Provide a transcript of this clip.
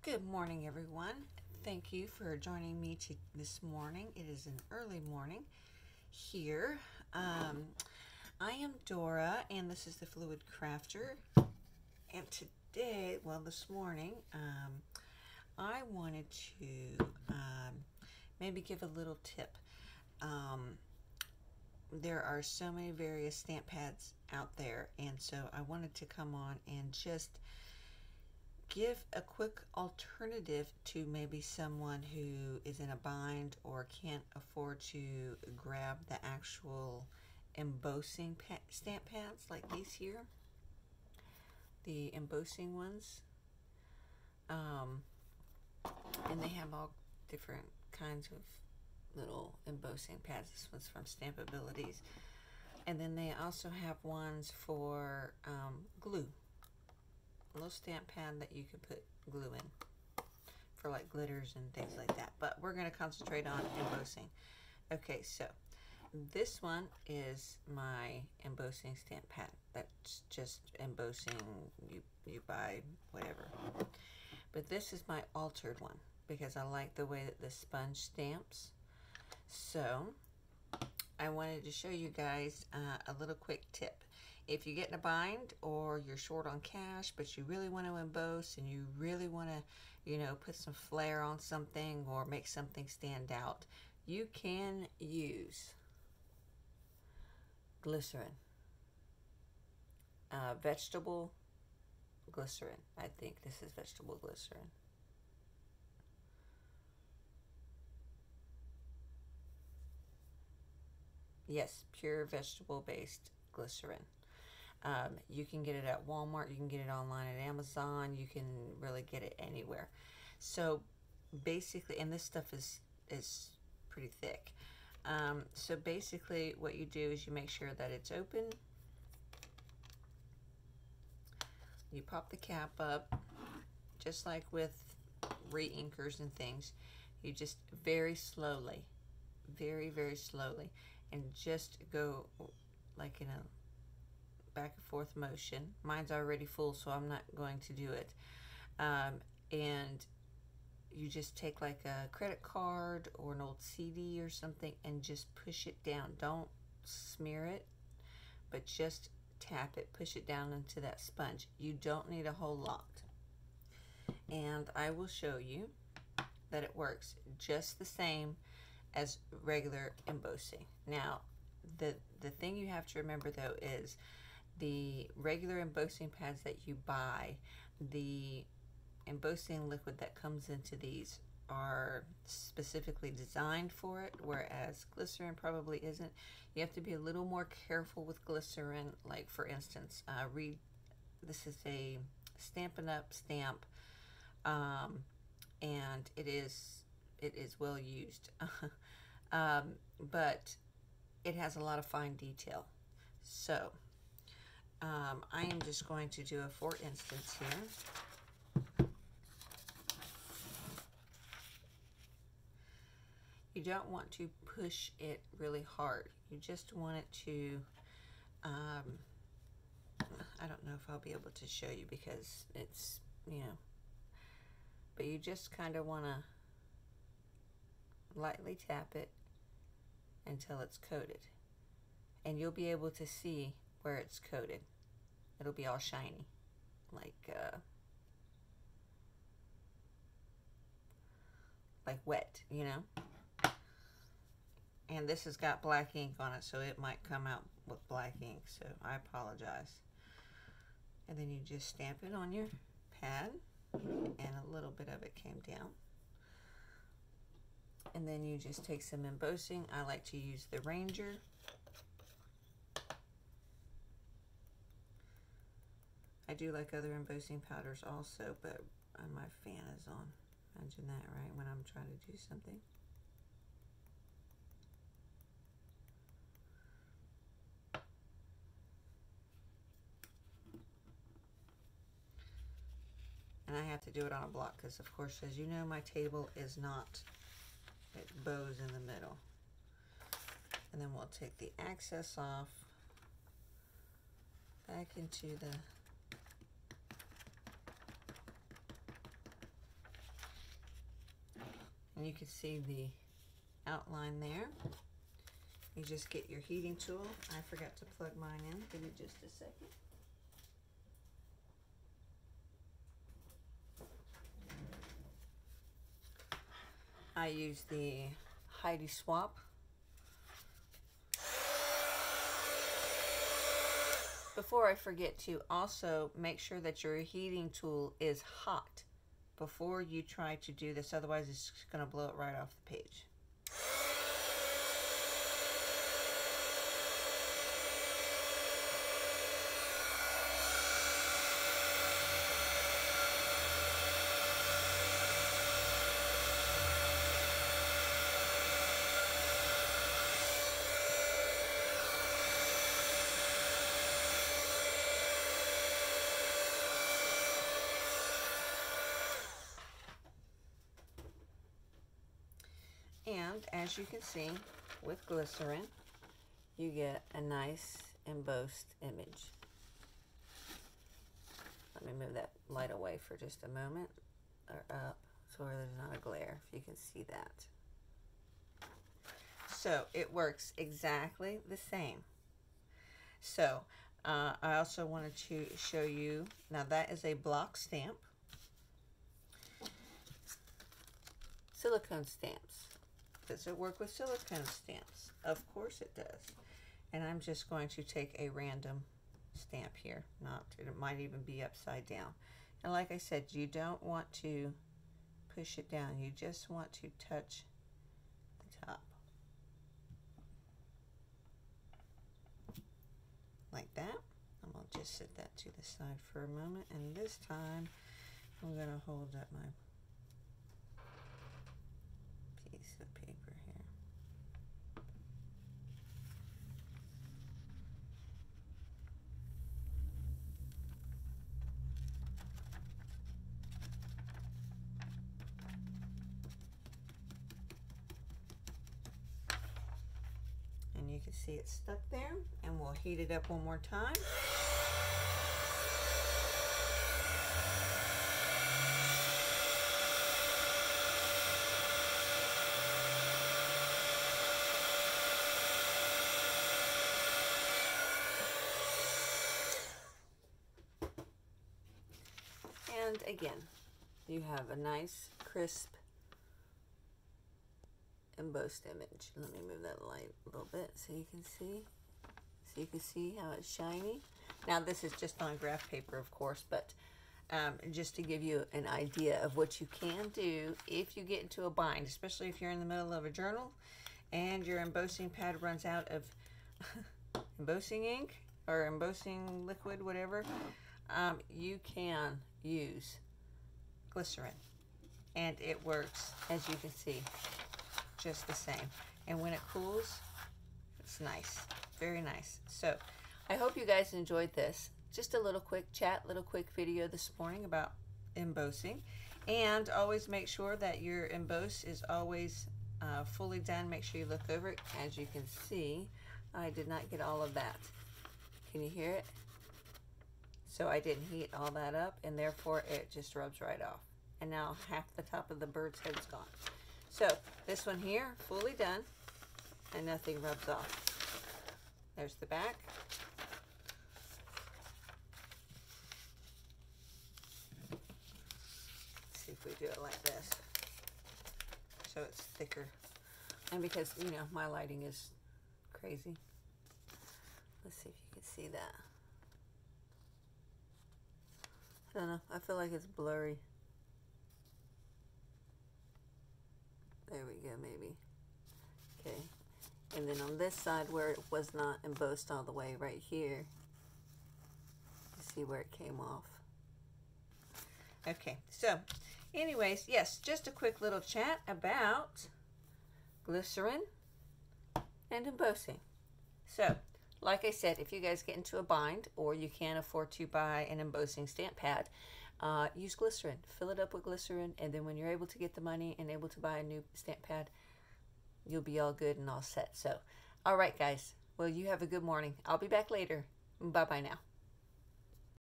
Good morning, everyone. Thank you for joining me this morning. It is an early morning here. I am Dora, and this is the Fluid Crafter. And today, this morning, I wanted to maybe give a little tip. There are so many various stamp pads out there, and so I wanted to come on and just give a quick alternative to maybe someone who is in a bind or can't afford to grab the actual embossing stamp pads like these here, the embossing ones, and they have all different kinds of little embossing pads. This one's from Stampabilities, and then they also have ones for glue. A little stamp pad that you can put glue in for like glitters and things like that. But we're going to concentrate on embossing. Okay, so this one is my embossing stamp pad. That's just embossing. You buy whatever. But this is my altered one because I like the way that the sponge stamps. So I wanted to show you guys a little quick tip. If you get in a bind or you're short on cash, but you really want to emboss and you really want to, put some flair on something or make something stand out, you can use glycerin. Vegetable glycerin. I think this is vegetable glycerin. Yes, pure vegetable-based glycerin. You can get it at Walmart, you can get it online at Amazon, you can really get it anywhere. So basically, and this stuff is pretty thick. So basically what you do is you make sure that it's open. You pop the cap up, just like with re-inkers and things. You just very slowly, very, very slowly, and just go like in a back and forth motion. Mine's already full, so I'm not going to do it. And you just take like a credit card or an old CD or something and just push it down. Don't smear it, but just tap it, push it down into that sponge. You don't need a whole lot. And I will show you that it works just the same as regular embossing. Now, the thing you have to remember though is the regular embossing pads that you buy, the embossing liquid that comes into these are specifically designed for it, whereas glycerin probably isn't. You have to be a little more careful with glycerin. Like for instance, this is a Stampin' Up! Stamp, and it is well used, but it has a lot of fine detail. So I am just going to do a for instance here. You don't want to push it really hard. You just want it to, I don't know if I'll be able to show you because it's, but you just kind of want to lightly tap it until it's coated. And you'll be able to see where it's coated. It'll be all shiny, like wet, And this has got black ink on it, so it might come out with black ink, so I apologize. And then you just stamp it on your pad, and a little bit of it came down. And then you just take some embossing. I like to use the Ranger. I do like other embossing powders also, but my fan is on. Imagine that, right? When I'm trying to do something. And I have to do it on a block because, of course, as you know, my table is not, it bows in the middle. And then we'll take the excess off, back into the and you can see the outline there. You just get your heating tool. I forgot to plug mine in. Give me just a second. I use the Heidi Swap. Before I forget to also make sure that your heating tool is hot before you try to do this, otherwise it's going to blow it right off the page. And as you can see, with glycerin, you get a nice embossed image. Let me move that light away for just a moment, or up, so there's not a glare, if you can see that. So it works exactly the same. So I also wanted to show you, now that is a block stamp. Silicone stamps. Does it work with silicone stamps? Of course it does. And I'm just going to take a random stamp here. It might even be upside down. And like I said, you don't want to push it down. You just want to touch the top. Like that. I'm going to just set that to the side for a moment. And this time, I'm going to hold up my piece of paper here. And you can see it's stuck there, and we'll heat it up one more time. And again, you have a nice, crisp, embossed image. Let me move that light a little bit so you can see. So you can see how it's shiny. Now this is just on graph paper, of course, but just to give you an idea of what you can do if you get into a bind, especially if you're in the middle of a journal and your embossing pad runs out of embossing ink or embossing liquid, whatever. You can use glycerin, and it works, as you can see, just the same. And when it cools, it's nice, very nice. So I hope you guys enjoyed this. Just a little quick chat, little quick video this morning about embossing. And always make sure that your emboss is always fully done. Make sure you look over it. As you can see, I did not get all of that. Can you hear it? So I didn't heat all that up, and therefore it just rubs right off. And now half the top of the bird's head is gone. So this one here, fully done, and nothing rubs off. There's the back. Let's see if we do it like this, so it's thicker. And because, you know, my lighting is crazy. Let's see if you can see that. I don't know, I feel like it's blurry. There we go, maybe. Okay, and then on this side where it was not embossed all the way, right here, you see where it came off. Okay, so anyways, yes, just a quick little chat about glycerin and embossing. So like I said, if you guys get into a bind or you can't afford to buy an embossing stamp pad, use glycerin. Fill it up with glycerin, and then when you're able to get the money and able to buy a new stamp pad, you'll be all good and all set. So, all right, guys. Well, you have a good morning. I'll be back later. Bye-bye now.